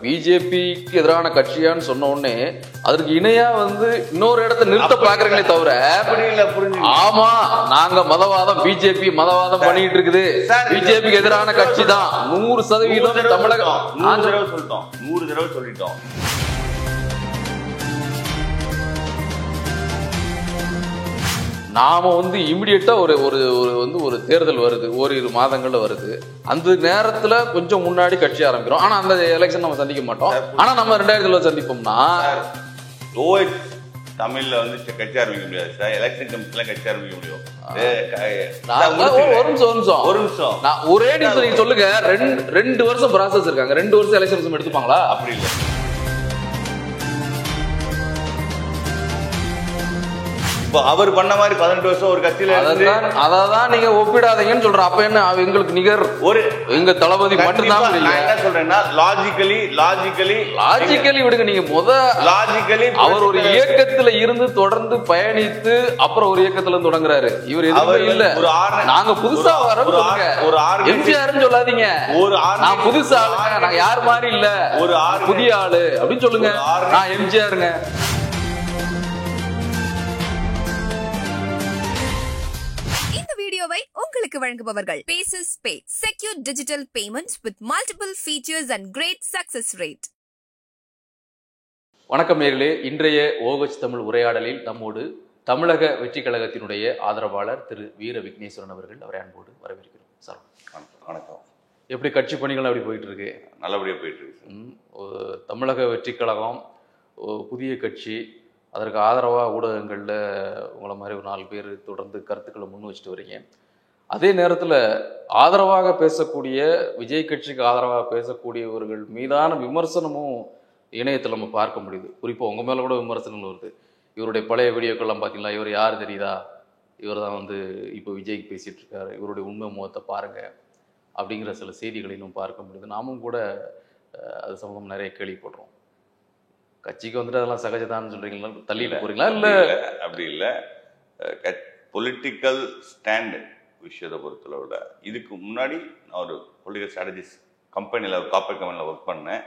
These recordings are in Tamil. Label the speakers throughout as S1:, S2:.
S1: பிஜேபிக்கு எதிரான கட்சியான்னு சொன்ன உடனே அதற்கு இணையா இன்னொரு இடத்த நிறுத்த பாக்குறீங்களே தவிர ஆமா நாங்க மதவாதம் பிஜேபி மதவாதம் பண்ணிட்டு இருக்குது பிஜேபிக்கு எதிரான கட்சி தான் 100% தமிழகம்
S2: 100 தடவை சொல்லிட்டோம்.
S1: நாம இமிடியேட்டா ஒரு தேர்தல் வருது, ஓரிரு மாதங்கள்ல வருது. அந்த நேரத்துல கொஞ்சம் முன்னாடி கட்சி ஆரம்பிக்கிறோம். ஆனா அந்த எலெக்ஷன் நம்ம சந்திக்க மாட்டோம். ஆனா நம்ம 2000 சந்திப்போம்னா
S2: தமிழ்ல கட்சி ஆரம்பிக்க முடியாது சார். எலெக்ஷன் கமிஷன்ல கட்சி ஆரம்பிக்க முடியும்.
S1: ஒரு நிமிஷம் நான் ஒரே நிமிஷம் நீங்க சொல்லுங்க. 2 வருஷம் ப்ராசஸ் இருக்காங்க. 2 வருஷம் எலெக்ஷன் எடுத்துப்பாங்களா?
S2: அப்படி இல்லை. இப்போ அவர் பண்ண மாதிரி 18 வருஷம் ஒரு கட்சியில
S1: அதான் நீங்க ஒப்பிடாதீங்கன்னு சொல்றேன். அப்ப என்ன எங்களுக்கு நிகர் ஒரு எங்க தளபதி மட்டும்தான்.
S2: நான் என்ன சொல்றேன்னா லாஜிக்கலி விடுங்க. நீங்க லாஜிக்கலி அவர் ஒரு இயக்கத்துல இருந்து தொடர்ந்து பயணித்து அப்புறம் ஒரு இயக்கத்துல தொடங்குறாரு. இவர் எதுவுமே இல்ல. நாங்க புதுசா வரோம் ஒரு எம்ஜிஆர்னு சொல்லாதீங்க. நான் புதுசா நான் யார் மாதிரி இல்ல, ஒரு புதிய ஆளு அப்படின்னு சொல்லுங்க. நான் எம்ஜிஆருங்க.
S3: வீடியோவை உங்களுக்கு வழங்குபவர்கள் Paysys Pay, secure digital payments with multiple features and great success rate.
S1: வணக்கம் நேயர்களே. இன்றைய OH தமிழ் உரையாடலில் நம்மோடு தமிழக வெற்றி கழகத்தினுடைய ஆதரவாளர் திரு வீர விக்னேஸ்வரன் அவர்கள். அவரை அன்போடு வரவேற்கிறோம். சார்
S2: வணக்கம்.
S1: எப்படி கட்சி பணிகள் அப்படி போயிட்டு இருக்கு?
S2: நல்லபடியா போயிட்டு இருக்கு.
S1: தமிழக வெற்றி கழகம் புதிய கட்சி, அதற்கு ஆதரவாக ஊடகங்களில் உங்களை மாதிரி ஒரு 4 பேர் தொடர்ந்து கருத்துக்களை முன் வச்சுட்டு வரீங்க. அதே நேரத்தில் ஆதரவாக பேசக்கூடிய விஜய் கட்சிக்கு ஆதரவாக பேசக்கூடியவர்கள் மீதான விமர்சனமும் இணையத்தில் நம்ம பார்க்க முடியுது. குறிப்பாக உங்கள் மேலே கூட விமர்சனங்கள் வருது. இவருடைய பழைய வீடியோக்கள்லாம் பார்த்தீங்களா, இவர் யார் தெரியுதா, இவர் தான் இப்போ விஜய்க்கு பேசிகிட்டு இருக்காரு, இவருடைய உண்மை முகத்தை பாருங்கள் அப்படிங்கிற சில செய்திகளையும் பார்க்க முடியுது. நாமும் கூட அது சம்பந்தம் நிறைய கேள்விப்படுறோம். கட்சிக்கு அதெல்லாம் சகஜதான்னு சொல்றீங்களா, தள்ளிட்டு போறீங்களா? இல்ல
S2: அப்படி இல்லை. பொலிட்டிக்கல் ஸ்டாண்ட் விஷயத்தை பொறுத்தளவுல இதுக்கு முன்னாடி நான் ஒரு பொலிட்டிக்கல் ஸ்ட்ராட்டஜிஸ்ட் கம்பெனியில், ஒரு கார்பரேட் கம்பெனியில் ஒர்க் பண்ணேன்.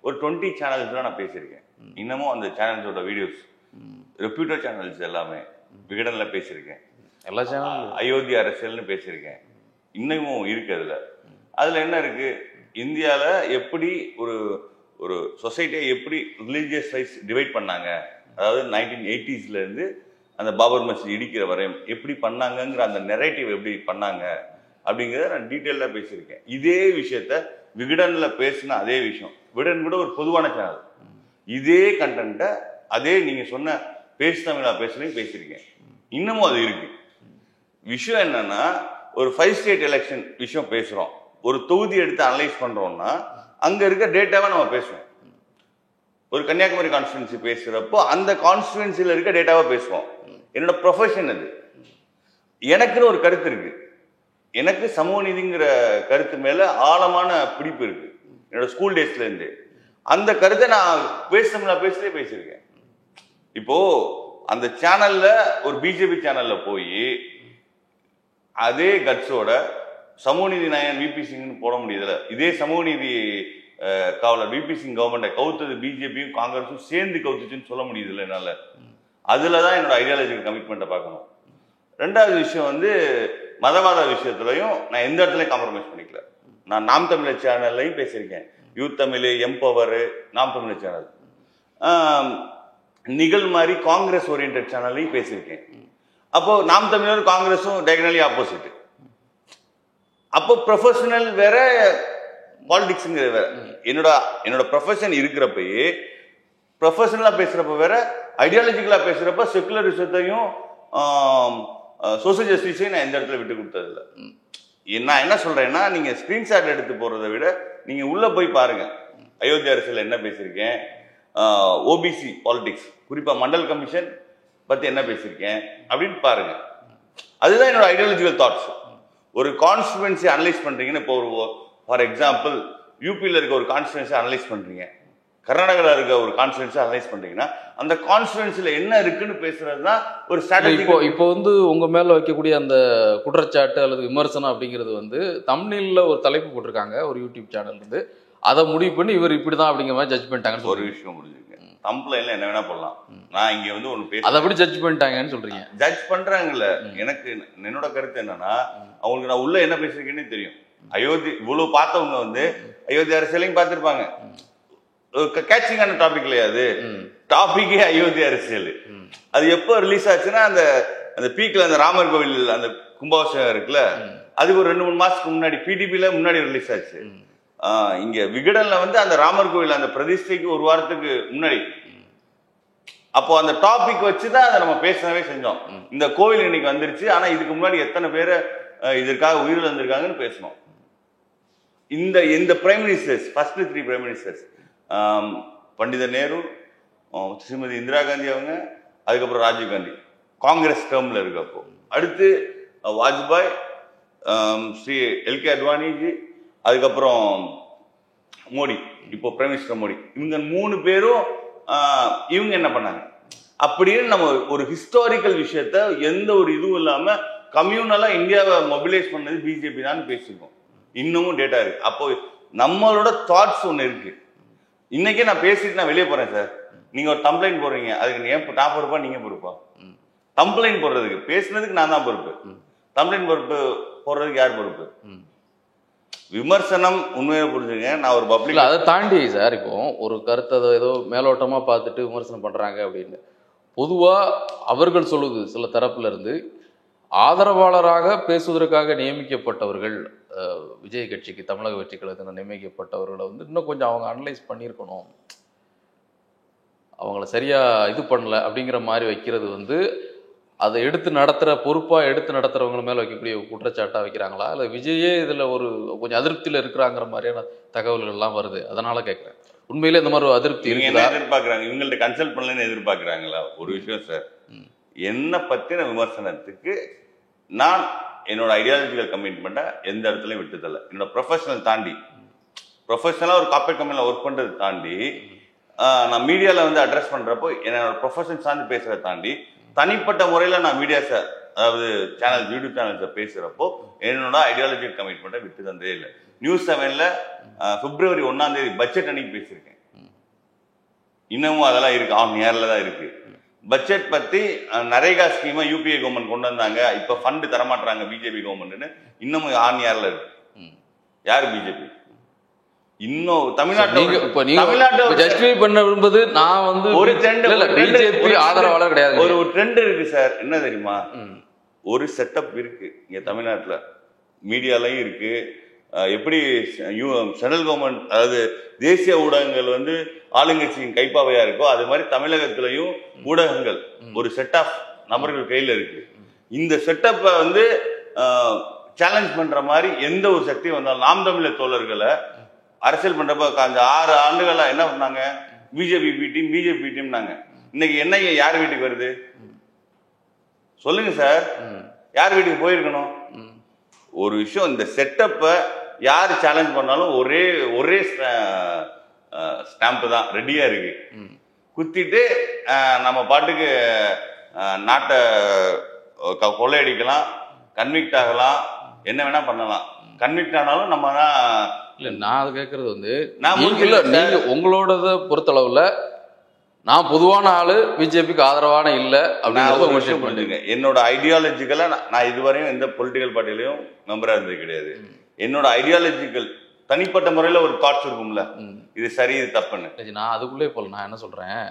S2: ஒரு 20 சேனல்ஸ்லாம் நான் பேசியிருக்கேன். இன்னமும் அந்த சேனல்ஸோட வீடியோஸ், ரெப்யூட்டட் சேனல்ஸ் எல்லாமே விகடன்ல பேசியிருக்கேன். எல்லா சேனலும் அயோத்தி அரசியல்னு பேசியிருக்கேன். இன்னமும் இருக்கு. அதுல என்ன இருக்கு, இந்தியாவில் எப்படி ஒரு சொசைட்டியை எப்படி ரிலீஜியஸ் வைஸ் டிவைட் பண்ணாங்க, அதாவது 1980s இருந்து அந்த பாபர் மஸ்ஜித் இடிக்கிற வரையும் எப்படி பண்ணாங்கங்கிற அந்த நெரேட்டிவ் எப்படி பண்ணாங்க அப்படிங்கிறத நான் டீட்டெயிலாக பேசியிருக்கேன். இதே விஷயத்த விகடன்ல பேசின அதே விஷயம், விகடன் கூட ஒரு பொதுவான சேனல், இதே கண்டென்ட்டை அதே நீங்க சொன்ன பேசு தமிழா பேசியிருக்கேன். இன்னமும் அது இருக்கு. விஷயம் என்னன்னா, ஒரு 5 ஸ்டேட் எலெக்ஷன் விஷயம் பேசுறோம், ஒரு தொகுதி எடுத்து அனலைஸ் பண்றோம்னா அங்க இருக்க டேட்டாவை நம்ம பேசுவோம். ஒரு கன்னியாகுமரி கான்ஸ்டிடுவன்சி பேசுறப்போ அந்த கான்ஸ்டிடுவன்சில இருக்க டேட்டாவை பேசுவோம். என்னோட ப்ரொஃபஷன் அது. எனக்குன்னு ஒரு கருத்து இருக்கு. எனக்கு சமூக நீதிங்கிற கருத்து மேல ஆழமான பிடிப்பு இருக்கு. என்னோட ஸ்கூல் டேஸ்ல இருந்து அந்த கருத்தை நான் பேசியிருக்கேன். இப்போ அந்த சேனல்ல, ஒரு பிஜேபி சேனல்ல போய் அதே கட்ஸோட சமூக நீதி நாயகன் விபி சிங்னு போட முடியுதுல. இதே சமூக நீதி காவலர் விபி சிங் கவர்மெண்ட்டை கவுத்தது பிஜேபியும் காங்கிரஸும் சேர்ந்து கவுத்துச்சுன்னு சொல்ல முடியுதுல்ல என்னால. அதுலதான் என்னோட ஐடியாலஜிக்கல் கமிட்மெண்ட்டை பார்க்கணும். 2வது விஷயம் மதவாத விஷயத்துலையும் நான் எந்த இடத்துலையும் காம்ப்ரமைஸ் பண்ணிக்கல. நான் நாம் தமிழர் சேனல்லையும் பேசியிருக்கேன். யூத் தமிழ், எம்பவர், நாம் தமிழர் சேனல், நிகழ் மாதிரி காங்கிரஸ் ஓரியன்ட் சேனல்லையும் பேசியிருக்கேன். அப்போ நாம் தமிழர் காங்கிரஸும் டைகனலி ஆப்போசிட். அப்போ ப்ரொஃபஷனல் வேற, பாலிடிக்ஸ்ங்கிற வேற. என்னோட ப்ரொஃபஷன் இருக்கிறப்பயே ப்ரொஃபஷனலா பேசுறப்ப வேற, ஐடியாலஜிக்கலா பேசுறப்ப செக்குலரிசத்தையும் சோசியல் ஜஸ்டிஸையும் நான் எந்த இடத்துல விட்டு கொடுத்ததில்ல. நான் என்ன சொல்றேன்னா, நீங்க ஸ்கிரீன்ஷாட் எடுத்து போறதை விட நீங்க உள்ள போய் பாருங்க. அயோத்தி அரசியல் என்ன பேசியிருக்கேன், ஓபிசி பாலிடிக்ஸ், குறிப்பா மண்டல் கமிஷன் பத்தி என்ன பேசியிருக்கேன் அப்படின்னு பாருங்க. அதுதான் என்னோட ஐடியாலஜிக்கல் தாட்ஸ். ஒரு கான்ஸ்டிடுவன்சி அனலைஸ் பண்றீங்கன்னு, இப்போ ஃபார் எக்ஸாம்பிள் யூபியில் இருக்க ஒரு கான்ஸ்டிடுவன்சி அனலைஸ் பண்றீங்க, கர்நாடகாவில் இருக்க ஒரு கான்ஸ்டிடுவன்சி அனலைஸ் பண்றீங்கன்னா அந்த கான்ஸ்டிடுவன்சில என்ன இருக்குன்னு பேசுறது தான் ஒரு ஸ்ட்ராட்டஜி.
S1: இப்போ உங்க மேல வைக்கக்கூடிய அந்த குற்றச்சாட்டு அல்லது விமர்சனம் அப்படிங்கிறது தம்ப்நெயில்ல ஒரு தலைப்பு போட்டிருக்காங்க ஒரு யூடியூப் சேனல் இருந்து. அதை முடிவு பண்ணி இவர் இப்படிதான் அப்படிங்கிற மாதிரி ஜட்ஜ் பண்ணிட்டாங்கன்னு
S2: ஒரு விஷயம் முடிஞ்சுங்க. தம்ப்லைன்ல என்ன வேணா பண்ணலாம். நான் இங்க வந்து ஒண்ணு பேச
S1: அதை அப்படி ஜட்ஜ் பண்ணிட்டாங்கன்னு சொல்றீங்க.
S2: ஜட்ஜ் பண்றாங்கல்ல. எனக்கு என்னோட கருத்து என்னன்னா, அவங்களுக்கு நான் உள்ள என்ன பேசிருக்கேன்னு தெரியும். அயோத்தி இவ்வளவு பார்த்தவங்க வந்து அயோத்தி அரசியலையும் பார்த்திருப்பாங்க. கேட்சிங்கான டாபிக் இல்லையா அது? டாபிக்கே அயோத்தி அரசியல். அது எப்போ ரிலீஸ் ஆச்சுன்னா அந்த பீக்ல அந்த ராமர் கோவில் அந்த கும்பாபிஷேகம் இருக்குல்ல, அதுக்கு ஒரு 2-3 மாசத்துக்கு முன்னாடி பிடிபில முன்னாடி ரிலீஸ் ஆச்சு. இங்க விகடன்ல வந்து அந்த ராமர் கோவில் அந்த பிரதிஷ்டைக்கு ஒரு வாரத்துக்கு முன்னாடி. அப்போ அந்த டாபிக் வச்சுதான் அதை நம்ம பேசவே செஞ்சோம். இந்த கோவில் இன்னைக்கு வந்துருச்சு, ஆனா இதுக்கு முன்னாடி எத்தனை பேரை இதற்காக உயிரிழந்து வந்திருக்காங்கன்னு பேசணும். இந்த prime ministers, first 3 prime ministers, Pandit Nehru, Shrimati Indira Gandhi அவங்க, அதுக்கப்புறம் ராஜீவ் காந்தி காங்கிரஸ் டேர்ம்ல இருக்கப்போ, அடுத்து வாஜ்பாய், ஸ்ரீ எல்கே அத்வானிஜி, அதுக்கப்புறம் மோடி, இப்போ பிரைம் மினிஸ்டர் மோடி, இவங்க 3 பேரும் இவங்க என்ன பண்ணாங்க அப்படின்னு நம்ம ஒரு ஹிஸ்டாரிக்கல் விஷயத்த எந்த ஒரு இதுவும் இல்லாம கம்யூனலா இந்தியாவை மொபிலைஸ் பண்ணது பிஜேபி தான் பேசியிருக்கோம். இன்னமும் டேட்டா இருக்கு. அப்போ நம்மளோட தாட்ஸ் ஒன்று இருக்கு. இன்னைக்கே நான் பேசிட்டு நான் வெளியே போறேன் சார், நீங்க ஒரு கம்ப்ளைண்ட் போடுறீங்க, அதுக்கு நான் பொறுப்பா நீங்க பொறுப்பா? கம்ப்ளைண்ட் போடுறதுக்கு பேசுனதுக்கு நான் தான் பொறுப்பு, கம்ப்ளைண்ட் பொறுப்பு போடுறதுக்கு யார் பொறுப்பு? விமர்சனம் உண்மையை புரிஞ்சுங்க. நான் ஒரு பப்ளிக்
S1: அதை தாண்டி சார், இப்போ ஒரு கருத்தை ஏதோ மேலோட்டமா பார்த்துட்டு விமர்சனம் பண்றாங்க அப்படின்னு, பொதுவா அவர்கள் சொல்லுது சில தரப்புல இருந்து ஆதரவாளராக பேசுவதற்காக நியமிக்கப்பட்டவர்கள், விஜய் கட்சிக்கு தமிழக வெற்றி கழகத்தில் நியமிக்கப்பட்டவர்களை வந்து இன்னும் கொஞ்சம் அவங்க அனலைஸ் பண்ணியிருக்கணும், அவங்கள சரியா இது பண்ணல அப்படிங்கிற மாதிரி வைக்கிறது வந்து அதை எடுத்து நடத்துகிற பொறுப்பாக எடுத்து நடத்துகிறவங்க மேலே வைக்கக்கூடிய குற்றச்சாட்டாக வைக்கிறாங்களா, இல்லை விஜயே இதில் ஒரு கொஞ்சம் அதிருப்தியில் இருக்கிறாங்கிற மாதிரியான தகவல்கள்லாம் வருது, அதனால கேட்குறேன். உண்மையிலே இந்த மாதிரி ஒரு அதிருப்தி
S2: என்ன எதிர்பார்க்குறாங்க? இவங்கள்ட்ட கன்சல்ட் பண்ணலன்னு எதிர்பார்க்குறாங்களா? ஒரு விஷயம் சார், என்ன பற்றின விமர்சனத்துக்கு நான் என்னோட ஐடியாலஜிக்கல் கமிட்மெண்ட்டை எந்த இடத்துலையும் விட்டுதல்ல. என்னோட ப்ரொஃபஷனல் தாண்டி, ப்ரொஃபஷனலாக ஒரு கார்பரேட் கம்பெனியில் ஒர்க் பண்ணுறது தாண்டி, நான் மீடியாவில் வந்து அட்ரஸ் பண்ணுறப்போ என்னோட ப்ரொஃபஷன் சார்ந்து பேசுகிறத தாண்டி தனிப்பட்ட முறையில் நான் மீடியாஸை, அதாவது சேனல்ஸ், யூடியூப் சேனல்ஸை பேசுகிறப்போ என்னோட ஐடியாலஜிக்கல் கமிட்மெண்ட்டை விட்டு தந்தே இல்லை. நியூஸ் 7ல் பிப்ரவரி 1ஆம் தேதி பட்ஜெட் அன்னைக்கு பேசியிருக்கேன். இன்னமும் அதெல்லாம் இருக்கு, ஆன் ஏர்ல தான் இருக்கு. பட்ஜெட் பத்தி நரேகா ஸ்கீமை யூபிஏ கவர்மெண்ட் கொண்டு வந்தாங்க, இப்ப ஃபண்ட் தரமாட்டாங்க பிஜேபி கவர்மெண்ட்னு இன்னமும் ஆன் ஏர்ல இருக்கு. யாரு பிஜேபி? இன்னும் தமிழ்நாட்டுல
S1: ஜஸ்டிஃபை பண்ண விரும்புவது நான் வந்து
S2: ஒரு ட்ரெண்ட்,
S1: பிஜேபி ஆதரவாளர் கிடையாது.
S2: ஒரு ட்ரெண்ட் இருக்கு சார், என்ன தெரியுமா? ஒரு செட்டப் இருக்கு இங்க தமிழ்நாட்டுல, மீடியாலையும் இருக்கு. எப்படி சென்ட்ரல் கவர்மெண்ட், அதாவது தேசிய ஊடகங்கள் வந்து ஆளுங்கட்சியின் கைப்பாவையா இருக்கோ, அது மாதிரி தமிழகத்திலையும் ஊடகங்கள் ஒரு செட் ஆஃப் நபர்கள் கையில இருக்கு. இந்த செட்டப்பை வந்து சேலஞ்ச் பண்ற மாதிரி எந்த ஒரு சக்தியும் வந்தாலும், நாம் தமிழர் தோழர்களை அரசியல் பண்றப்ப அந்த 6 ஆண்டுகளா என்ன பண்ணாங்க? பிஜேபி பி டீம், பிஜேபி டீம்னாங்க. இன்னைக்கு என்ன யார் வீட்டுக்கு வருது சொல்லுங்க சார்? யார் வீட்டுக்கு போயிருக்கணும்? ஒரு விஷயம், இந்த செட்டப்பை யார் சேலஞ்ச் பண்ணாலும் ஒரே ஸ்டாம்ப் தான் ரெடியா இருக்கு, குத்திட்டு நம்ம பாட்டுக்கு நாட்டை கொள்ளையடிக்கலாம், கன்விக்ட் ஆகலாம், என்ன வேணா பண்ணலாம். கன்விக்ட் ஆனாலும் நம்ம தான்.
S1: இல்ல, நான் அதை கேட்கறது வந்து நீங்க உங்களோடத பொறுத்தளவுல நான் பொதுவான ஆளு, பிஜேபிக்கு ஆதரவான இல்ல அப்படின்னு.
S2: என்னோட ஐடியாலஜிக்கலா நான் இதுவரையும் எந்த பொலிட்டிக்கல் பார்ட்டிலையும் மெம்பரா இருந்தது கிடையாது. என்னோட ஐடியாலஜிக்கல் தனிப்பட்ட முறையில ஒரு தாட்ஸ் இருக்கும்ல, இது சரி இது தப்புன்னு.
S1: நான் அதுக்குள்ளே போல. நான் என்ன சொல்றேன்,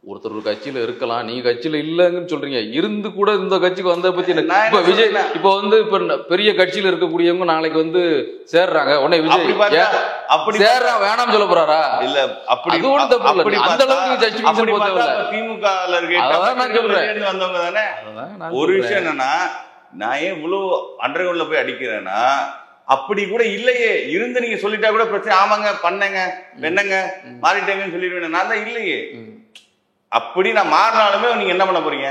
S1: ஒருத்தர் ஒரு கட்சியில இருக்கலாம், நீங்க கட்சியில இல்லைன்னு சொல்றீங்க, இருந்து கூட இந்த கட்சிக்கு வந்த பத்தி இப்ப விஜய் இப்ப வந்து இப்ப பெரிய கட்சியில இருக்கக்கூடியவங்க நாளைக்கு வந்து சேர்றாங்க, உடனே விஜய் அப்படி சேர்றா வேணாம் சொல்ல போறாரா?
S2: இல்ல, அப்படி
S1: அந்த அளவுக்கு ஜஸ்டிஃபிகேஷன் போதே
S2: திமுகல இருக்க வந்தவங்க தானே. ஒரு விஷயம் என்னன்னா, நான் ஏன் இவ்வளவு அண்டர் கிரவுண்ட்ல போய் அடிக்கிறேன்னா, அப்படி கூட இல்லையே, இருந்து நீங்க சொல்லிட்டா கூட பிரச்சனை, ஆமாங்க பண்ணங்க என்னங்க மாறிட்டேங்கன்னு சொல்லிடுவேன். நான் தான் இல்லையே. அப்படி நான் மாறினாலுமே நீங்க என்ன பண்ண போறீங்க?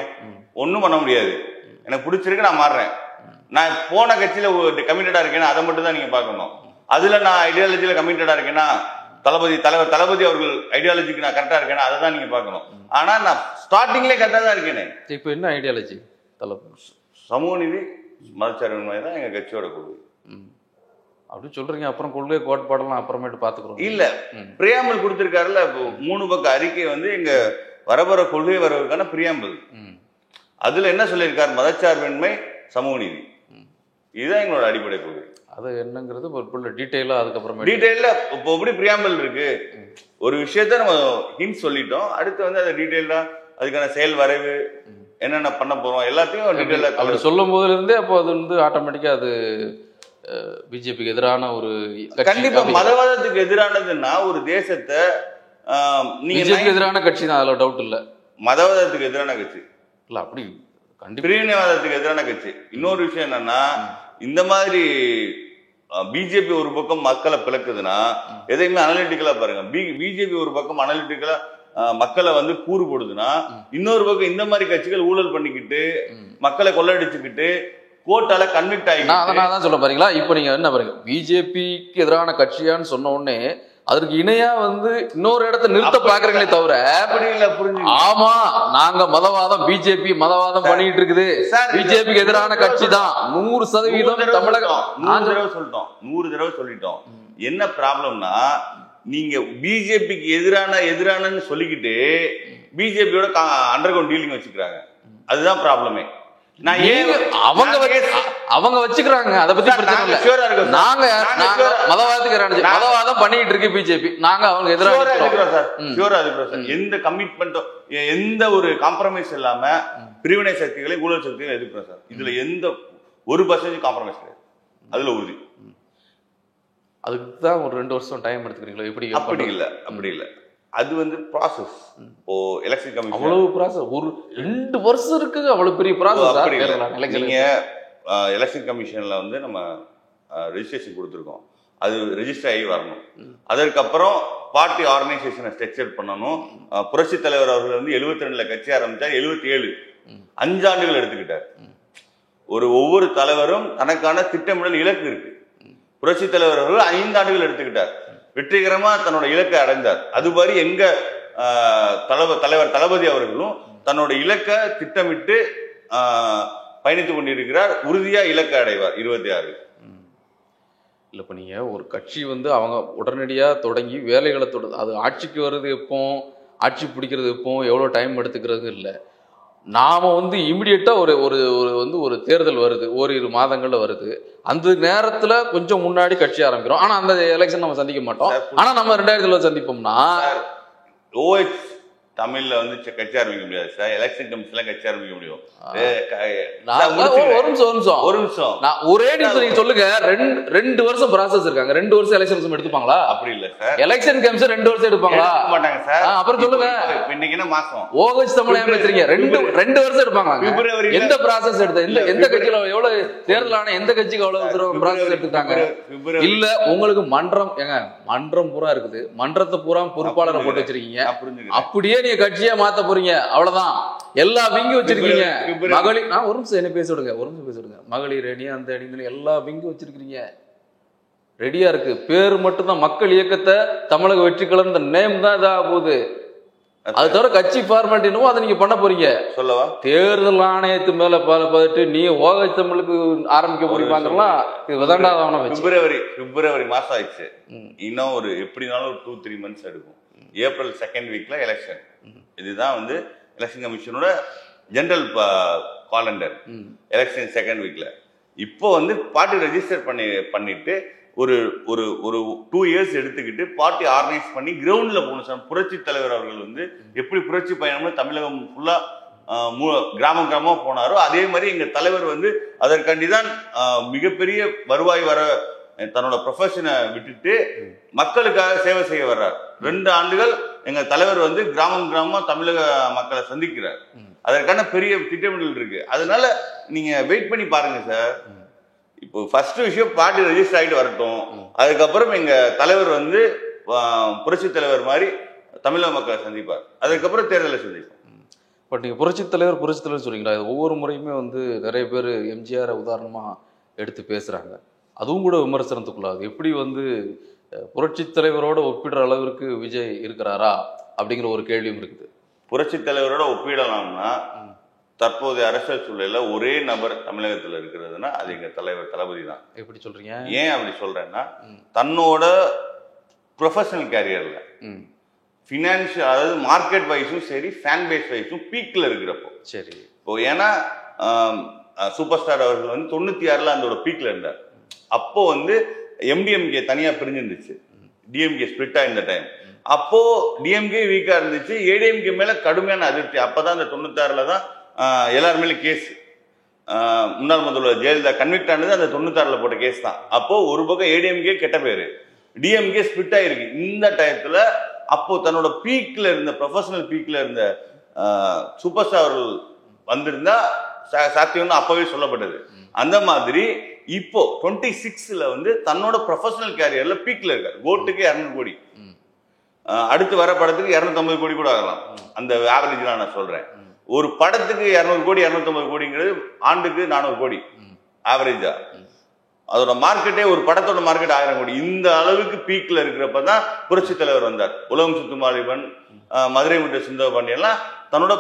S2: ஒன்னும் பண்ண முடியாது. எனக்கு பிடிச்சிருக்கு, நான் மாறுறேன். நான் போன கட்சியில கமிட்டடா இருக்கேன்னா அதை மட்டும் தான் நீங்க பார்க்கணும். அதுல நான் ஐடியாலஜியில கமிட்டடா இருக்கேன்னா, தலைவர் தளபதி அவர்கள் ஐடியாலஜிக்கு நான் கரெக்டா இருக்கேன்னா அதை தான் நீங்க பார்க்கணும். ஆனா நான் ஸ்டார்டிங்லேயே கரெக்டா தான் இருக்கேனே.
S1: இப்போ என்ன ஐடியாலஜி?
S2: சமூக நீதி, மதச்சார்பின்மை தான் எங்க கட்சியோட கொள்கை.
S1: அப்படி சொல்றீங்க. அப்புறம் கொள்கை கோட்பாடெல்லாம் அப்புறமேட்டு பாத்துக்கிறோம்.
S2: இல்ல பிரியாம்பிள் கொடுத்திருக்காருல்ல, 3 பக்க அறிக்கை வந்து எங்க வரப்போற கொள்கை வரவுக்கான பிரியாம்பிள். அதுல என்ன சொல்லியிருக்காரு? மதச்சார்பின்மை, சமூக நீதி, இதுதான் எங்களோட அடிப்படை கொள்கை. அது
S1: என்னங்கிறது ஒரு டீட்டெயிலா அதுக்கப்புறமே
S2: டீட்டெயில இப்போ எப்படி பிரியாம்பிள் இருக்கு, ஒரு விஷயத்த நம்ம ஹிண்ட் சொல்லிட்டோம், அடுத்து வந்து அதை டீட்டெயிலா அதுக்கான செயல் வரைவு என்னென்ன பண்ண போறோம் எல்லாத்தையும் டீட்டெயிலா
S1: அப்படி சொல்லும் போதுல இருந்தே அப்போ அது வந்து ஆட்டோமேட்டிக்கா அது பிஜேபிக்கு எதிரான ஒரு
S2: கண்டிப்பா மதவாதத்துக்கு எதிரானதுன்னா ஒரு தேசத்தை
S1: நீங்க எதிரான கட்சி தான், அதுல டவுட் இல்ல.
S2: மதவாதத்துக்கு எதிரான கட்சி
S1: இல்ல, அப்படி கண்டிப்பா
S2: பிரிவினைவாதத்துக்கு எதிரான கட்சி. இன்னொரு விஷயம் என்னன்னா, இந்த மாதிரி பிஜேபி ஒரு பக்கம் மக்களை பிளக்குதுன்னா எதையுமே அனலிட்டிக்கலா பாருங்க. பிஜேபி ஒரு பக்கம் அனலிட்டிக்கலா மக்களை வந்து கூறு போடுதுன்னா, இன்னொரு பக்கம் இந்த மாதிரி கட்சிகள் ஊழல் பண்ணிக்கிட்டு மக்களை கொள்ளடிச்சுக்கிட்டு கோர்ட்டால கன்விக்ட் ஆகி
S1: தான் சொல்ல பாருங்களா. இப்ப நீங்க என்ன பாருங்க, பிஜேபிக்கு எதிரான கட்சியான்னு சொன்ன உடனே அதற்கு இணையா வந்து இன்னொரு இடத்த நிறுத்த பாக்குறீங்களே தவிர, ஆமா நாங்க மதவாதம், பிஜேபி மதவாதம் பண்ணிட்டு இருக்குது, பிஜேபிக்கு எதிரான கட்சி தான் 100% தமிழகம்.
S2: 100 தடவை சொல்லிட்டோம். என்ன ப்ராப்ளம்னா, நீங்க பிஜேபிக்கு எதிரானன்னு சொல்லிக்கிட்டு பிஜேபியோட அண்டர் கிரவுண்ட் டீலிங் வச்சுக்கிறாங்க. அதுதான் ப்ராப்ளமே.
S1: அவங்க வச்சுக்கிறாங்க, அதை பத்தி பிரச்சனை இல்ல. நாங்க மதவாதத்துக்கு மதவாதம் பண்ணிட்டு இருக்கு பிஜேபி, நாங்க அவங்க எதிராக
S2: எந்த கமிட்மெண்ட்டோ எந்த ஒரு காம்ப்ரமைஸ் இல்லாம பிரிவினை சக்திகளை ஊழல் சக்திகளை எதிர்க்கிறோம் சார். இதுல எந்த 1% காம்ப்ரமைஸ் கிடையாது, அதுல உறுதி.
S1: அதுக்கு தான் ஒரு 2 வருஷம் டைம் எடுத்துக்கிறீங்களா? எப்படி?
S2: அப்படி இல்ல அது வந்து ப்ராசஸ். இப்போ எலெக்ஷன் கமிஷன்
S1: அவ்வளவு ப்ராசஸ், ஒரு 2 வருஷம் இருக்கு, அவ்வளவு பெரிய ப்ராசஸ்.
S2: நீங்க எலெக்ஷன் கமிஷன்ல வந்து நம்ம ரெஜிஸ்ட்ரேஷன் கொடுத்துருக்கோம், அது ரெஜிஸ்டர் ஆகி வரணும். அதற்கப்புறம் பார்ட்டி ஆர்கனைசேஷனை ஸ்ட்ரக்சர் பண்ணணும். புரட்சி தலைவர் அவர்கள் வந்து 72ல கட்சி ஆரம்பிச்சார், 77 5 ஆண்டுகள் எடுத்துக்கிட்டார். ஒவ்வொரு தலைவரும் தனக்கான திட்டமிடல் இலக்கு இருக்கு. புரட்சி தலைவர் அவர்கள் 5 ஆண்டுகள் எடுத்துக்கிட்டார், வெற்றிகரமா தன்னோட இலக்கை அடைந்தார். அதுபடி எங்க தலைவர் தளபதி அவர்களும் தன்னோட இலக்கை திட்டமிட்டு பயணித்துக் கொண்டிருக்கிறார். உறுதியா இலக்கை அடைவார் 26.
S1: இல்ல, இப்ப நீங்க ஒரு கட்சி வந்து அவங்க உடனடியா தொடங்கி வேலைகளை அது ஆட்சிக்கு வர்றது எப்போ, ஆட்சி பிடிக்கிறது எப்போ, எவ்வளவு டைம் எடுத்துக்கிறது இல்லை. நாம வந்து இமிடியட்டா ஒரு தேர்தல் வருது, ஓரிரு மாதங்கள்ல வருது, அந்த நேரத்துல கொஞ்சம் முன்னாடி கட்சி ஆரம்பிக்கிறோம். ஆனா அந்த எலெக்ஷன் நம்ம சந்திக்க மாட்டோம். ஆனா நம்ம 2020 சந்திப்போம்னா
S2: OH தமிழ்ல வந்து கட்சி ஆரம்பிக்க முடியாது சார். எலெக்ஷன் கமிஷன்ல கட்சி ஆரம்பிக்க முடியும். ஒரு நிமிஷம்
S1: நான் ஒரே நிமிஷம் நீங்க சொல்லுங்க. 2 வருஷம் ப்ராசஸ் இருக்காங்க. 2 வருஷம் எலெக்ஷன் எடுத்துப்பாங்களா?
S2: அப்படி இல்ல சார்,
S1: எலெக்ஷன் கமிஷன் 2 வருஷம் எடுப்பாங்களா?
S2: மாட்டாங்க சார்.
S1: அப்புறம் சொல்லுங்க,
S2: இன்னைக்கு என்ன மாசம்?
S1: OH தமிழ் பேசுறீங்க, 2 வருஷம் எடுப்பாங்களா?
S2: பிப்ரவரி
S1: எந்த ப்ராசஸ் எடுத்த? எந்த கட்சியில எவ்வளவு தேர்தல் ஆன எந்த கட்சிக்கு அவ்வளவு ப்ராசஸ் எடுத்துட்டாங்க? இல்ல உங்களுக்கு மன்றம் பூரா இருக்குது, மன்றத்தை பூரா பொறுப்பாளரை போட்டு வச்சிருக்கீங்க, அப்படியே நீங்க கட்சியா மாத்த போறீங்க, அவ்வளவுதான். எல்லா விங்கு வச்சிருக்கீங்க. மகளிர், நான் ஒரு நிமிஷம் என்ன பேசிவிடுங்க, மகளிர் அணி, அந்த அணி, எல்லா விங்கு வச்சிருக்கீங்க, ரெடியா இருக்கு. பேர் மட்டும்தான் மக்கள் இயக்கத்தை தமிழக வெற்றி கழகம், இந்த நேம் தான் இதாக போகுது. அது தவிர கட்சி ஃபார்மேட் என்னவோ அதை நீங்க பண்ண போறீங்க.
S2: சொல்லவா?
S1: தேர்தல் ஆணையத்து மேல பார்த்துட்டு நீ OH தமிழுக்கு ஆரம்பிக்க முடியுமாங்கலாம், இது விதாண்டாதவன.
S2: பிப்ரவரி மாசம் ஆயிடுச்சு, இன்னும் எப்படினாலும் 2-3 மந்த்ஸ் எடுக்கும். ஏப்ரல் 2nd வீக்ல எலெக்ஷன். இதுதான் வந்து எலெக்ஷன் கமிஷனோட ஜெனரல் காலண்டர். எலெக்ஷன் 2nd வீக்ல இப்போ வந்து பார்ட்டி ரெஜிஸ்டர் பண்ணிட்டு ஒரு 2 இயர்ஸ் எடுத்துக்கிட்டு பார்ட்டி ஆர்கனைஸ் பண்ணி கிரவுண்ட்ல போகணும் சார். புரட்சி தலைவர் அவர்கள் வந்து எப்படி புரட்சி பயணம்னு தமிழகம் ஃபுல்லா கிராமமா போனாரோ அதே மாதிரி எங்க தலைவர் வந்து அதற்காண்டிதான் மிகப்பெரிய வருவாய் வர தன்னோட ப்ரொஃபஷனை விட்டுட்டு மக்களுக்காக சேவை செய்ய வர்றார். 2 ஆண்டுகள் எங்க தலைவர் வந்து கிராமமா தமிழக மக்களை சந்திக்கிறார். அதற்கான பெரிய திட்டமிடல் இருக்கு. அதனால நீங்க வெயிட் பண்ணி பாருங்க சார். இப்போ ஃபர்ஸ்ட் விஷயம் பார்ட்டி ரெஜிஸ்டர் ஆகிட்டு வரட்டும். அதுக்கப்புறம் எங்க தலைவர் வந்து புரட்சி தலைவர் மாதிரி தமிழக மக்களை சந்திப்பார். அதுக்கப்புறம் தேர்தலை சந்திப்போம்.
S1: பட் நீங்க புரட்சி தலைவர் சொல்றீங்களா? ஒவ்வொரு முறையுமே வந்து நிறைய பேர் எம்ஜிஆரை உதாரணமா எடுத்து பேசுறாங்க. அதுவும் கூட விமர்சனத்துக்குள்ளாது. எப்படி வந்து புரட்சி தலைவரோட ஒப்பிடுற அளவிற்கு விஜய் இருக்கிறாரா அப்படிங்கிற ஒரு கேள்வியும் இருக்குது.
S2: புரட்சி தலைவரோட ஒப்பிடலாம்னா தற்போதைய அரசியல் சூழலில் ஒரே நபர் தமிழகத்தில் இருக்கிறதுனா அது எங்க தலைவர் தளபதி தான்.
S1: எப்படி சொல்றீங்க?
S2: ஏன் அப்படி சொல்றேன்னா, தன்னோட ப்ரொஃபஷனல் கேரியர்ல ஃபினான்ஷியல், அதாவது மார்க்கெட் வைஸும் சரி ஃபேன் பேஸ் வைஸும் பீக்ல இருக்கிறப்போ,
S1: சரி
S2: இப்போ ஏன்னா சூப்பர் ஸ்டார் அவர்கள் வந்து 96ல் அதோட பீக்ல இருந்தார். அப்போ வந்து எம்டிஎம்கே தனியா பிரிஞ்சிருந்துச்சு, டிஎம்கே ஸ்பிளிட்டா இந்த டைம். அப்போ டிஎம்கே வீக்கா இருந்துச்சு, ஏடிஎம்கே மேல கடுமையான அதிருப்தி. அப்பதான் அந்த 96ல் தான் எல்லார் மேலும் கேஸ். முன்னாள் முதல்வர் ஜெயலலிதா கன்விக்ட் ஆனது அந்த 96ல் போட்ட கேஸ் தான். அப்போ ஒரு பக்கம் ஏடிஎம்கே கெட்ட பேரு, டிஎம்கே ஸ்பிளிட் ஆயிருக்கு. இந்த டயத்துல அப்போ தன்னோட பீக்ல இருந்த ப்ரொஃபஷனல் பீக்ல இருந்த சூப்பர் ஸ்டார் அவர்கள் வந்திருந்தா சாத்தியம்னு அப்பவே சொல்லப்பட்டது. அந்த மாதிரி இப்போ 26ல் வந்து தன்னோட ப்ரொஃபஷனல் கேரியர்ல பீக்ல இருக்காரு. கோட்டுக்கு 200 கோடி, அடுத்து வர படத்துக்கு 250 கோடி கூட ஆகலாம். அந்த ஆவரேஜ்ல நான் சொல்றேன். ஒரு படத்துக்கு 200 கோடி 250 கோடிங்கிறது ஆண்டுக்கு 400 கோடி ஆவரேஜா. அதோட மார்க்கெட்டே, ஒரு படத்தோட மார்க்கெட் 1000 கோடி. இந்த அளவுக்கு பீக்ல இருக்கிறப்பதான் புரட்சி தலைவர் வந்தார். உலகம் சுத்தும் வாலிபன், மதுரை முட்டை சுந்தரபாண்டியெல்லாம் தன்னோட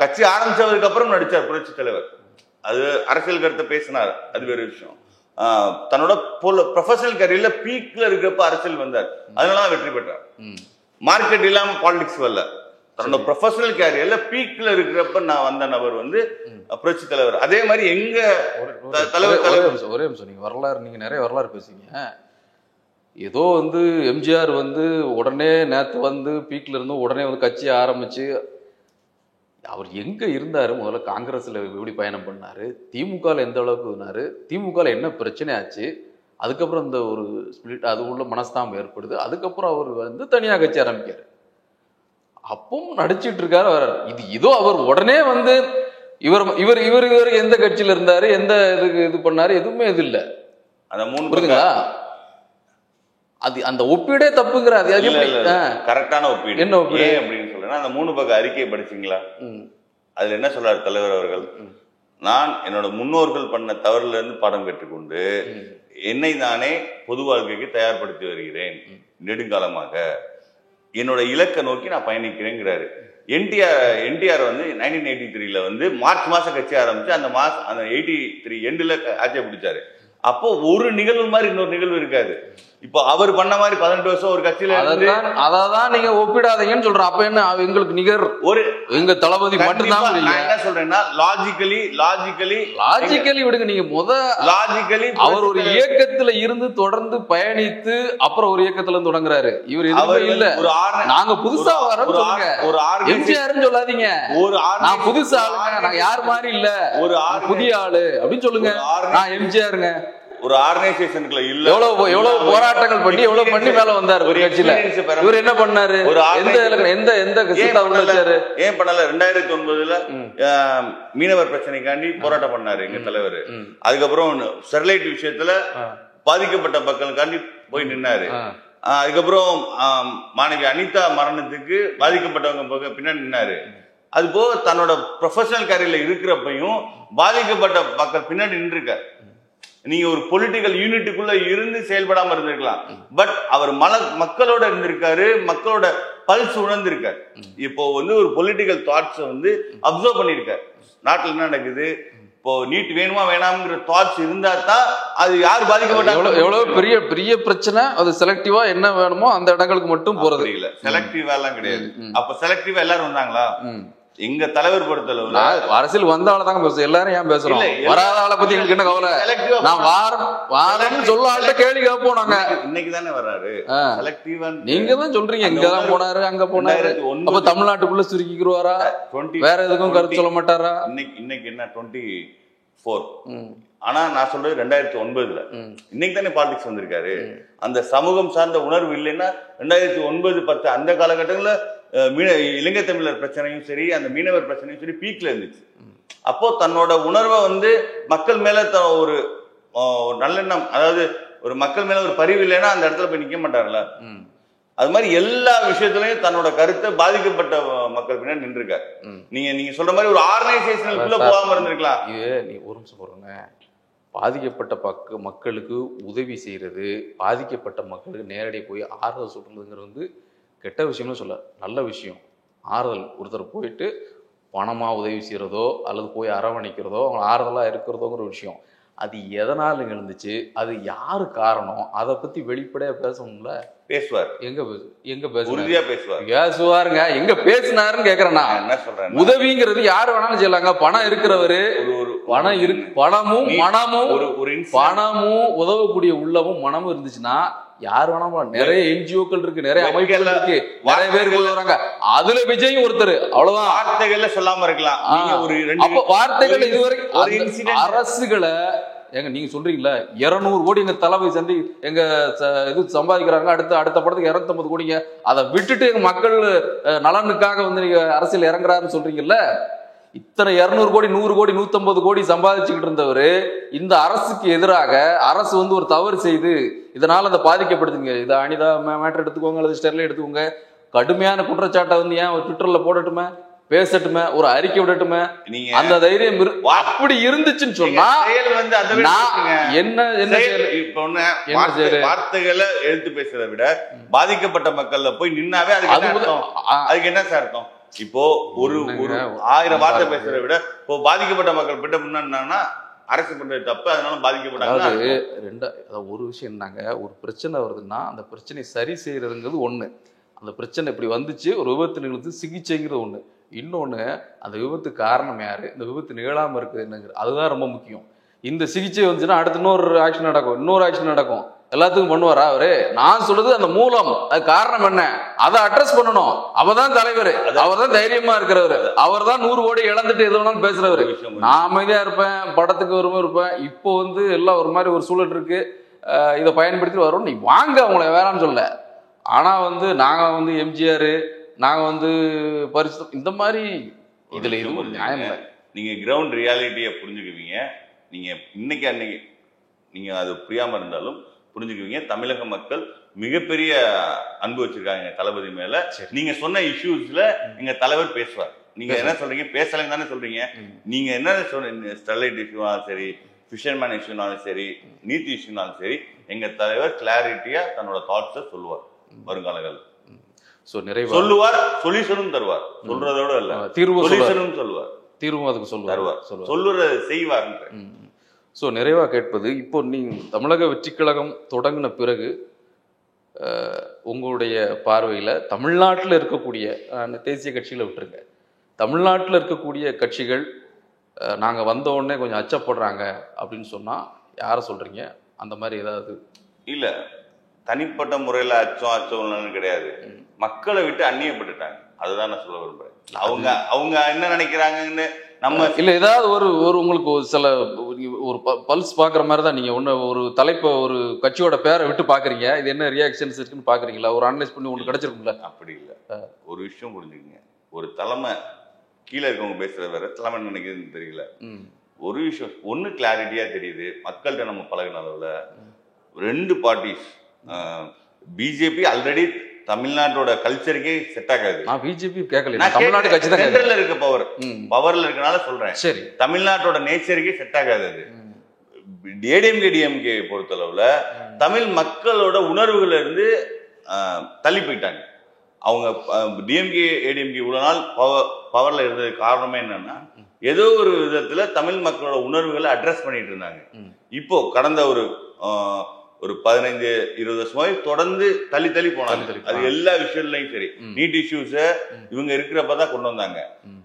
S2: கட்சி ஆரம்பிச்சதுக்கு அப்புறம் நடிச்சார் புரட்சி தலைவர். அது அரசியல் கருத்தை பேசினார், அது வேற விஷயம். தன்னோட ப்ரொஃபஷனல் கரியர்ல பீக்ல இருக்கிறப்ப அரசியல் வந்தார், அதனாலதான் வெற்றி பெற்றார். மார்க்கெட் இல்லாம பாலிடிக்ஸ் வரல, தன்னோட ப்ரொஃபஷனல் கேரியர்ல பீக்ல இருக்கிறப்ப நான் வந்த நபர் வந்து புரட்சி தலைவர். அதே மாதிரி எங்க தலைவர்
S1: ஒரே நிமிஷம், நீங்க வரலாறு, நீங்க நிறைய வரலாறு பேசுறீங்க. ஏதோ வந்து எம்ஜிஆர் வந்து உடனே நேத்து வந்து பீக்ல இருந்து உடனே வந்து கட்சி ஆரம்பிச்சு அவர் எங்க இருந்தாரு, முதல்ல காங்கிரஸ்ல எப்படி பயணம் பண்ணாரு, திமுகவில் எந்த அளவுக்கு இருந்தாரு, திமுகவில் என்ன பிரச்சனை ஆச்சு, அதுக்கப்புறம் இந்த ஒரு ஸ்பிளிட், அது உள்ள மனஸ்தாபம் ஏற்படுது, அதுக்கப்புறம் அவர் வந்து தனியாக கட்சி ஆரம்பிக்காரு. அப்பவும் நடிச்சிட்டு இருக்காரு வர்றாரு. இது இதோ அவர் உடனே வந்து இவர் இவர் இவர் இவர் எந்த கட்சியில இருந்தாரு, எந்த இதுக்கு இது பண்ணாரு, எதுவுமே இது இல்லை.
S2: அந்த 3
S1: புரியுதுங்களா? அது அந்த ஒப்பீடே தப்புங்கிற. அது
S2: கரெக்டான ஒப்பீடு. என்ன ஒப்பீடு அப்படின்னு சொல்றேன்னா, அந்த 3 பக்க அறிக்கையை படிச்சீங்களா? அதுல என்ன சொல்றாரு தலைவர் அவர்கள்? நான் என்னோட முன்னோர்கள் பண்ண தவறுல இருந்து பாடம் கற்றுக்கொண்டு என்னை நானே பொது வாழ்க்கைக்கு தயார்படுத்தி வருகிறேன், நெடுங்காலமாக என்னோட இலக்கை நோக்கி நான் பயணிக்கிறேங்கிறாரு. என்டிஆர் வந்து 1983ல வந்து மார்ச் மாசம் கட்சி ஆரம்பிச்சு அந்த 83 எண்டுல ஆட்சியை பிடிச்சாரு. அப்போ ஒரு நிகழ்வு மாதிரி இன்னொரு நிகழ்வு இருக்காது. இப்போ அவர் பண்ண மாதிரி 18 வருஷம் ஒரு கட்சியில
S1: அதான் நீங்க ஒப்பிடாதீங்கன்னு சொல்றேன். அப்ப என்ன எங்களுக்கு நிகர் ஒரு எங்க தளபதி மட்டும்தான்.
S2: நான் என்ன சொல்றேன்னா, லாஜிக்கலி
S1: விடுங்க. நீங்க லாஜிக்கலி அவர் ஒரு இயக்கத்துல இருந்து தொடர்ந்து பயணித்து அப்புறம் ஒரு இயக்கத்துல இருந்து தொடங்குறாரு. இவர் எதுவுமே இல்ல, நாங்க புதுசா வரோம் சொல்லுங்க. ஒரு எம்ஜிஆர்னு சொல்லாதீங்க, நான் புதுசா ஆளுங்க, நான் யார் மாதிரி இல்ல, ஒரு புதிய ஆளு அப்படின்னு சொல்லுங்க. நான் எம்ஜிஆருங்க.
S2: ஒரு ஆர்கனைசேஷனுக்குள்ள இல்ல,
S1: எவ்வளவு போராட்டங்கள் பண்ணி எவ்வளவு பண்ணி மேல வந்தாரு ஒரு கட்சியில. இவர் என்ன பண்ணாரு, எந்த
S2: ஏன் பண்ணல? 2009ல மீனவர் பிரச்சனைக்காண்டி போராட்டம் பண்ணாரு எங்க தலைவர். அதுக்கப்புறம் ஸ்டெர்லைட் விஷயத்துல பாதிக்கப்பட்ட மக்களுக்காண்டி போய் நின்னாரு. அதுக்கப்புறம் மாணவி அனிதா மரணத்துக்கு பாதிக்கப்பட்டவங்க பின்னாடி நின்னாரு. அது போக தன்னோட ப்ரொஃபஷனல் கேரியர்ல இருக்கிறப்பையும் பாதிக்கப்பட்ட மக்கள் பின்னாடி நின்றுருக்காரு. நீங்க ஒரு பொலிட்டிக்கல் யூனிட்டுக்குள்ள இருந்து செயல்படாம இருந்திருக்கலாம், பட் அவர் மக்களோட இருந்திருக்காரு, மக்களோட பல்ஸ் உணர்ந்திருக்காரு. இப்போ வந்து ஒரு பொலிட்டிக்கல் தாட்ஸ் வந்து அப்சர்வ் பண்ணிருக்காரு. நாட்டில் என்ன நடக்குது, இப்போ நீட் வேணுமா வேணாம்ங்கிற தாட்ஸ் இருந்தா தான் அது யார் பாதிக்கப்பட்டாங்க.
S1: எவ்வளவு பெரிய பெரிய பிரச்சனை, அது செலக்டிவா என்ன வேணுமோ அந்த இடங்களுக்கு மட்டும் போறது
S2: இல்ல, செலக்டிவா எல்லாம் கிடையாது. அப்ப செலக்டிவா எல்லாரும் வந்தாங்களா? எங்க தலைவர் பொறுத்தளவு
S1: அரசியல் வந்தால தாங்க பேசுறோம். எல்லாரும் ஏன் பேசுறோம்? வராத ஆளை பத்தி எங்களுக்கு என்ன கவலை? நான் வாரம்னு சொல்ல ஆள்கிட்ட கேள்வி கேட்போம். நாங்க
S2: இன்னைக்கு தானே வர்றாரு செலக்டிவா.
S1: நீங்க தான் சொல்றீங்க இங்கதான் போனாரு அங்க போனாரு. அப்ப தமிழ்நாட்டுக்குள்ள சுருக்கிக்குருவாரா? வேற எதுக்கும் கருத்து சொல்ல மாட்டாரா?
S2: இன்னைக்கு என்ன 24, ஆனா நான் சொல்றது 2009ல. இன்னைக்கு தானே பாலிடிக்ஸ் வந்திருக்காரு. அந்த சமூகம் சார்ந்த உணர்வு இல்லைன்னா 2009-10 அந்த காலகட்டங்கள்ல இலங்கை தமிழர் பிரச்சனையும் சரி, அந்த மீனவர் பிரச்சனையும் சரி பீக்ல இருந்துச்சு. அப்போ தன்னோட உணர்வை வந்து மக்கள் மேல ஒரு நல்லெண்ணம், அதாவது ஒரு மக்கள் மேல ஒரு பரிவு இல்லைன்னா அந்த இடத்துல போய் நிக்க மாட்டார்ல. அது மாதிரி எல்லா விஷயத்திலையும் தன்னோட கருத்தை பாதிக்கப்பட்ட மக்கள் பின்னாடி நின்றுருக்காரு. நீங்க சொல்ற மாதிரி ஒரு ஆர்கனைசேஷனுக்குள்ள போகாம இருந்திருக்கலாம்.
S1: நீ ஒரு நிமிஷம் போறோங்க. பாதிக்கப்பட்ட மக்களுக்கு உதவி செய்யறது, பாதிக்கப்பட்ட மக்களுக்கு நேரடியாக போய் ஆறுதல் சொல்றதுங்கிறது வந்து கெட்ட விஷயம்னு சொல்ல, நல்ல விஷயம். ஆறுதல், ஒருத்தர் போயிட்டு பணமாக உதவி செய்கிறதோ அல்லது போய் அரவணைக்கிறதோ அவங்க ஆறுதலாக இருக்கிறதோங்கிற விஷயம். அது எதனால் எழுந்துச்சு, அது யாரு காரணம், அதை பற்றி வெளிப்படையாக பேசணும்ல.
S2: பேசுவார்.
S1: எங்க பேசுவாருங்க, எங்க பேசினாருன்னு கேட்கறேன் நான்.
S2: என்ன சொல்றேன்,
S1: உதவிங்கிறது யாரு வேணாலும் செய்யலாங்க. பணம் இருக்கிறவரு, பணமும் மனமும், பணமும் உதவக்கூடிய உள்ளமும் மனமும் இருந்துச்சுன்னா யார் வேணாலும். நிறைய என்ஜிஓக்கள் இருக்கு, நிறைய அமைப்புகள் இருக்கு, நிறைய பேர் வராங்க. அதுல விஜயும் ஒருத்தர். அவ்வளவுதான்.
S2: வார்த்தைகள்ல சொல்லாம இருக்கலாம்.
S1: வார்த்தைகள் இதுவரைக்கும் அரசுகளை ஏங்க நீங்க சொல்றீங்களா 200 கோடி எங்க தலைமை சந்தி எங்க இது சம்பாதிக்கிறாங்க, அடுத்த படத்துக்கு 250 கோடிங்க, அதை விட்டுட்டு எங்க மக்கள் நலனுக்காக வந்து நீங்க அரசியல் இறங்குறாருன்னு சொல்றீங்கல்ல. இத்தனை 200 கோடி 100 கோடி 150 கோடி சம்பாதிச்சுக்கிட்டு இருந்தவர் இந்த அரசுக்கு எதிராக அரசு வந்து ஒரு தவறு செய்து இதனால அதை பாதிக்கப்படுதுங்க, இதை அனிதா மேட்டர் எடுத்துக்கோங்க அல்லது ஸ்டெர்லைட் எடுத்துக்கோங்க, கடுமையான குற்றச்சாட்டை வந்து ஏன் ட்விட்டர்ல போடட்டுமே, பேசட்டுமே, ஒரு அறிக்கை விடட்டுமே, அந்த தைரியம் அப்படி இருந்துச்சுன்னு சொன்னா
S2: வார்த்தைகளை எடுத்து பேசுறதை விட பாதிக்கப்பட்ட மக்கள்ல போய் நின்னாவே அதுக்கு என்ன சார் அர்த்தம்? இப்போ ஒரு 1000 வார்த்தை பேசுறதை விட இப்போ பாதிக்கப்பட்ட மக்கள் கிட்ட முன்னாடினா அரசு பண்றது தப்பு, அதனால பாதிக்கப்பட்டாங்க.
S1: ஒரு விஷயம் என்னங்க, ஒரு பிரச்சனை வருதுன்னா அந்த பிரச்சனை சரி செய்யறதுங்கிறது ஒண்ணு, அந்த பிரச்சனை இப்படி வந்துச்சு, ஒரு விபத்து நிகழ்ந்து சிகிச்சைங்கிறது ஒண்ணு, இன்னொன்னு அந்த விபத்து காரணம் யாரு, இந்த விபத்து நிகழாம இருக்குது என்னங்கிறது, அதுதான் ரொம்ப முக்கியம். இந்த சிகிச்சை வந்துச்சுன்னா அடுத்து இன்னொரு ஆக்ஷன் நடக்கும், இன்னொரு ஆக்ஷன் நடக்கும், எல்லாத்துக்கும் பண்ணுவாரா அவரு? நான் சொல்றது அந்த மூலம், அது காரணம் என்ன, அதை அட்ரஸ் பண்ணணும். அவர்தான் தலைவர், அவர் தான் தைரியமா இருக்கிறவர், அவர் தான் 100 கோடி இழந்துட்டு எது வேணாலும் பேசுறவரு. நான் அமைதியா இருப்பேன், படத்துக்கு வருமா இருப்பேன். இப்போ வந்து எல்லாம் ஒரு மாதிரி ஒரு சூழல் இருக்கு, இதை பயன்படுத்தி வரும், நீ வாங்க, அவங்கள வேணான்னு சொல்ல. ஆனா வந்து நாங்க வந்து எம்ஜிஆர், நாங்க வந்து பரிசு, இந்த மாதிரி இதுல இது ஒரு நியாயம் இல்லை.
S2: நீங்க கிரவுண்ட் ரியாலிட்டியை புரிஞ்சுக்குவீங்க. நீங்க இன்னைக்கு அன்னைக்கு நீங்க அது புரியாம இருந்தாலும் புரிஞ்சுக்குவீங்க. தமிழக மக்கள் மிகப்பெரிய அன்பு வச்சிருக்காங்க தளபதி மேல. நீங்க சொன்ன இஷ்யூஸ்ல எங்க தலைவர் பேசுவார். நீங்க என்ன சொல்றீங்க, பேசலைன்னு தானே சொல்றீங்க. நீங்க என்ன சொல்றீங்க, ஸ்டெர்லைட் இஷ்யூனாலும் சரி, ஃபிஷர்மேன் இஷ்யூனாலும் சரி, நீதி இஷ்யூனாலும் சரி, எங்க தலைவர் கிளாரிட்டியா தன்னோட தாட்ஸை சொல்லுவார். வருங்காலங்கள் சொல்லுவார், சொல்யூஷனும் தருவார். சொல்றதோட இல்ல, சொல்யூஷனும் சொல்லுவார்,
S1: தீர்வும் அதுக்கு
S2: தருவார், சொல்லுறத செய்வார்.
S1: ஸோ நிறைவாக கேட்பது, இப்போ நீங்கள் தமிழக வெற்றி கழகம் தொடங்கின பிறகு உங்களுடைய பார்வையில் தமிழ்நாட்டில் இருக்கக்கூடிய தேசிய கட்சிகளை விட்டுருங்க, தமிழ்நாட்டில் இருக்கக்கூடிய கட்சிகள் நாங்கள் வந்த உடனே கொஞ்சம் அச்சப்படுறாங்க அப்படின்னு சொன்னால் யாரை சொல்கிறீங்க? அந்த மாதிரி ஏதாவது
S2: இல்லை, தனிப்பட்ட முறையில் அச்சம் கிடையாது, மக்களை விட்டு அந்நியப்பட்டுட்டாங்க. அதுதான் நான் சொல்ல விரும்புகிறேன். அவங்க என்ன நினைக்கிறாங்கன்னு நம்ம
S1: இல்லை, ஏதாவது ஒரு உங்களுக்கு சில ஒரு பல்ஸ் பார்க்குற மாதிரி தான் நீங்கள் ஒன்று ஒரு தலைப்பை ஒரு கட்சியோட பேரை விட்டு பார்க்குறீங்க, இது என்ன ரியாக்ஷன்ஸ் இருக்குன்னு பார்க்குறீங்களா? ஒரு அனலைஸ் பண்ணி ஒன்று கிடைச்சிருக்கும்ல?
S2: அப்படி இல்லை, ஒரு விஷயம் புரிஞ்சுக்கங்க. ஒரு தலைமை கீழே இருக்கவங்க பேசுறது வேற, தலைமை நினைக்கிறதுன்னு தெரியல. ஒரு விஷயம் ஒன்று கிளாரிட்டியாக தெரியுது, மக்கள்கிட்ட நம்ம பழகின அளவில் 2 பார்ட்டிஸ், பிஜேபி ஆல்ரெடி தமிழ்நாட்டோட கல்ச்சருக்கே செட் ஆகாது.
S1: நான் பிஜேபி கேட்கல, தமிழ்நாடு கட்சி தான்
S2: சென்ட்ரல்ல இருக்க பவர்ல இருக்கனால சொல்றேன். சரி, தமிழ்நாட்டோட நேச்சருக்கே செட் ஆகாது அது. ஏடிஎம்கே டிஎம்கே பொறுத்தளவுல தமிழ் மக்களோட உணர்வுகள்ல இருந்து தள்ளி போயிட்டாங்க. அவங்க டிஎம்கே ஏடிஎம்கே இவ்வளவு நாள் பவர்ல இருந்தது காரணமே என்னன்னா, ஏதோ ஒரு விதத்துல தமிழ் மக்களோட உணர்வுகளை அட்ரஸ் பண்ணிட்டு இருந்தாங்க. இப்போ கடந்த ஒரு 15-20 வருஷமாவே தொடர்ந்து தள்ளி போனாங்க. அது எல்லா விஷயத்துலயும் சரி, நீட் இஷ்யூஸ இவங்க இருக்கிறப்பதான் கொண்டு வந்தாங்க,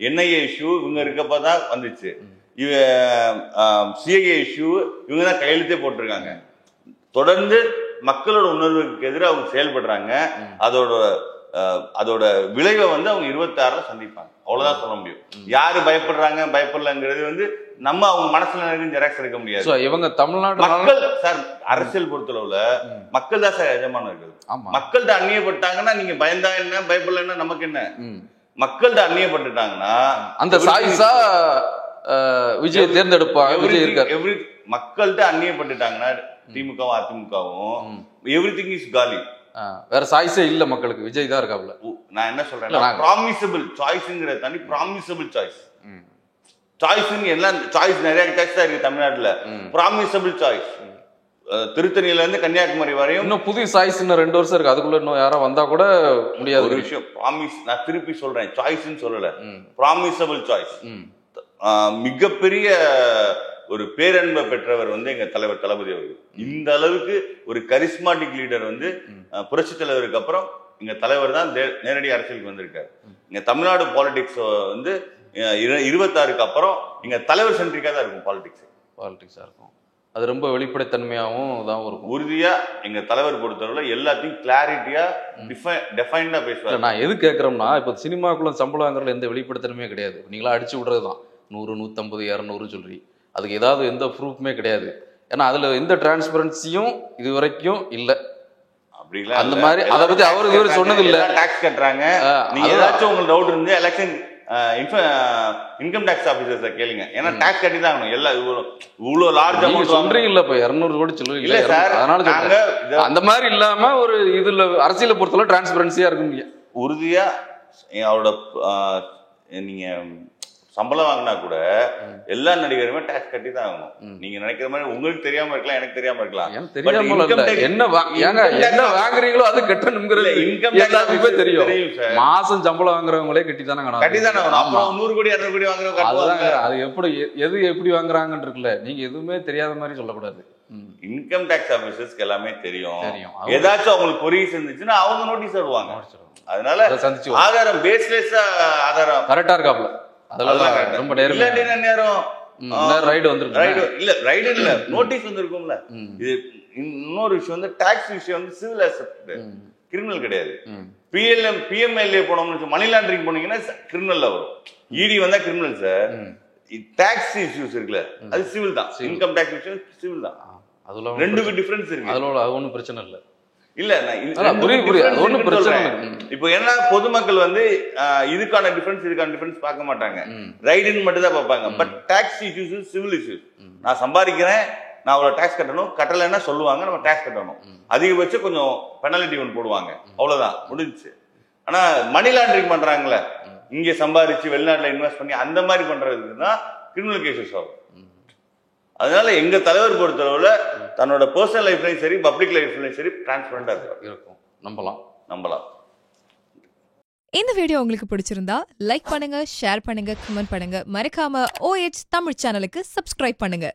S2: என்ஐஏ இஷ்யூ இவங்க இருக்கப்பதான் வந்துச்சு, சிஐஏ இஷ்யூ இவங்க தான் கையெழுத்தே போட்டிருக்காங்க. தொடர்ந்து மக்களோட உணர்வுக்கு எதிராக அவங்க செயல்படுறாங்க. அதோட விளைவை வந்து அவங்க 26ல சந்திப்பாங்க. அவ்வளவுதான் சொல்ல முடியும். யாரு பயப்படுறாங்க பயப்படலங்கிறது நம்ம அவங்க மனசுல ஜெராக்ஸ் எடுக்க முடியாது.
S1: இவங்க தமிழ்நாடு
S2: மக்கள் சார், அரசியல் பொறுத்தளவுல மக்கள் தான் சார் எஜமான இருக்குது. மக்கள்கிட்ட அந்நியப்பட்டாங்கன்னா நீங்க பயந்தா என்ன, பயப்படலன்னா நமக்கு என்ன? மக்கள்கிட்ட அந்நியப்பட்டுட்டாங்கன்னா
S1: அந்த சாய்ஸா விஜய் தேர்ந்தெடுப்பாங்க.
S2: மக்கள்கிட்ட அந்நியப்பட்டுட்டாங்கன்னா திமுகவும் அதிமுகவும் எவ்ரிதிங் இஸ் காலி.
S1: வேற சாய்ஸே இல்ல மக்களுக்கு, விஜய் தான் இருக்காப்ல.
S2: நான் என்ன சொல்றேன், ப்ராமிசபிள் சாய்ஸ்ங்கற தனி ப்ராமிசபிள் சாய்ஸ். சாய்ஸ்ங்க எல்லாம் சாய்ஸ் நிறைய சாய்ஸ் தான் இருக்கு தமிழ்நாட்டுல. ப்ராமிசபிள் சாய்ஸ் திருத்தணியில இருந்து கன்னியாகுமரி வரையும்
S1: இன்னும் புது சாய்ஸ் இன்னும் 2 வருஷம் இருக்கு. அதுக்குள்ள இன்னும் யாரும் வந்தா கூட முடியாது.
S2: ஒரு விஷயம் ப்ராமிஸ், நான் திருப்பி சொல்றேன், சாய்ஸ்ன்னு சொல்லல, ப்ராமிசபிள் சாய்ஸ். மிகப்பெரிய ஒரு பேரன்பை பெற்றவர் எங்க தலைவர் தளபதி அவர்கள். இந்த அளவுக்கு ஒரு கரிஸ்மாட்டிக் லீடர் புரட்சி தலைவருக்கு அப்புறம் எங்க தலைவர் தான் நேரடி அரசியலுக்கு வந்திருக்காரு. இங்க தமிழ்நாடு பாலிடிக்ஸ் 26க்கு அப்புறம் எங்க தலைவர் சென்ட்ரிக்கா தான் இருக்கும் பாலிடிக்ஸா இருக்கும்.
S1: அது ரொம்ப வெளிப்படைத்தன்மையாகவும் தான் இருக்கும்.
S2: உறுதியா எங்க தலைவர் பொறுத்தவரை எல்லாத்தையும் கிளாரிட்டியா டிஃபைன்டா பேசுவார்.
S1: நான் எது கேட்கறோம்னா, இப்போ சினிமாக்குள்ள சம்பளம் வாங்குறதுல எந்த வெளிப்படைத்தன்மையே கிடையாது. நீங்களா அடிச்சு விடுறதுதான் 100, 150, 200 சொல்லி அதுக்கு ஏதாவது எந்த ப்ரூஃப்மே கிடையாது. ஏன்னா அதுல எந்த டிரான்ஸ்பரன்சியும் இது வரைக்கும் இல்லை.
S2: அப்படிங்களா?
S1: அந்த மாதிரி அதை பத்தி அவரு இதுவரை சொன்னது இல்லை.
S2: டாக்ஸ் கட்டுறாங்க. நீங்க ஏதாச்சும் உங்களுக்கு டவுட் இருந்து எலெக்ஷன் இன்கம் டாக்ஸ் ஆபீசர்ஸ கேளுங்க. ஏன்னா டாக்ஸ் கட்டி தான் ஆகணும். எல்லாம் இவ்வளவு லார்ஜ் அமௌண்ட்
S1: சொல்றீங்கல்ல, இப்ப 200 கோடி சொல்லுவீங்க
S2: இல்ல சார்.
S1: அதனால அந்த மாதிரி இல்லாம ஒரு இதுல அரசியலை பொறுத்தவரை டிரான்ஸ்பரன்சியா இருக்கு.
S2: உறுதியா அவரோட நீங்க சம்பளம் வாங்கினா கூட எல்லா நடிகருமே டாக்ஸ் கட்டி தான் ஆகணும். நீங்க நினைக்கிற மாதிரி உங்களுக்கு தெரியாம இருக்கலாம், எனக்கு தெரியாம இருக்கலாம்.
S1: என்ன வாங்குறீங்களோ அது கட்டணுங்கிறது எல்லாத்துக்குமே தெரியும். மாசம் சம்பளம் வாங்குறவங்களே கட்டி தானே
S2: ஆகணும். அப்புறம் 100 கோடி 200 கோடி வாங்குறவங்க
S1: அது எப்படி வாங்குறாங்கன்னு இருக்குல்ல. நீங்க எதுவுமே தெரியாத மாதிரி சொல்லக்கூடாது.
S2: இன்கம் டாக்ஸ் ஆபீசர்ஸ்க்கு எல்லாமே தெரியும். ஏதாச்சும் அவங்களுக்கு பொறி இருந்துச்சுன்னா அவங்க நோட்டீஸ் வருவாங்க. அதனால ஆதாரம் பேஸ்லெஸ்ஸா ஆதாரம்
S1: கரெக்டா இருக்காப்ல. அதெல்லாம் ரொம்ப
S2: நோட்டீஸ் வந்திருக்கும்ல. இது இன்னொரு விஷயம் டாக்ஸ் விஷயம் சிவில் அசெப்ட், கிரிமினல் கிடையாது. பிஎம்எல்ஏ போனோம்னு மணி லாண்டரிங் போனீங்கன்னா கிரிமினல்ல வரும். இடி வந்தா கிரிமினல் சார். டாக்ஸ் இஷ்யூஸ் இருக்குல்ல, அது சிவில் தான். இன்கம் டாக்ஸ் இஷ்யூ சிவில் தான். அதுல ரெண்டுக்கு டிஃபரன்ஸ் இருக்கு.
S1: அதுல அது ஒன்றும் பிரச்சனை இல்லை.
S2: இல்ல இப்போ என்ன பொதுமக்கள் இதுக்கான டிஃபரன்ஸ் பார்க்க மாட்டாங்க, ரைடுன்னு மட்டும் தான் பார்ப்பாங்க. But tax issues civil issues. நான் சம்பாதிக்கிறேன், நான் அவ்வளவு டாக்ஸ் கட்டணும், கட்டலைன்னா சொல்லுவாங்க நம்ம டாக்ஸ் கட்டணும். அதிகபட்சம் கொஞ்சம் பெனாலிட்டி ஒன்று போடுவாங்க, அவ்வளவுதான், முடிஞ்சிச்சு. ஆனா மணி லாண்டரிங் பண்றாங்கல்ல, இங்க சம்பாதிச்சு வெளிநாட்டுல இன்வெஸ்ட் பண்ணி அந்த மாதிரி பண்றதுக்கு தான் கிரிமினல் கேசஸ் ஆகும். அதனால எங்க தலைவர் பொறுத்தளவுல தன்னோட பர்சனல் லைஃப்லயும் சரி, பப்ளிக் லைஃப்லயும் சரி டிரான்ஸ்பரண்டா இருக்கும். நம்பலாம்.
S4: இந்த வீடியோ உங்களுக்கு பிடிச்சிருந்தா லைக் பண்ணுங்க, ஷேர் பண்ணுங்க, கமெண்ட் பண்ணுங்க. மறக்காம OH தமிழ் சேனலுக்கு சப்ஸ்கிரைப் பண்ணுங்க.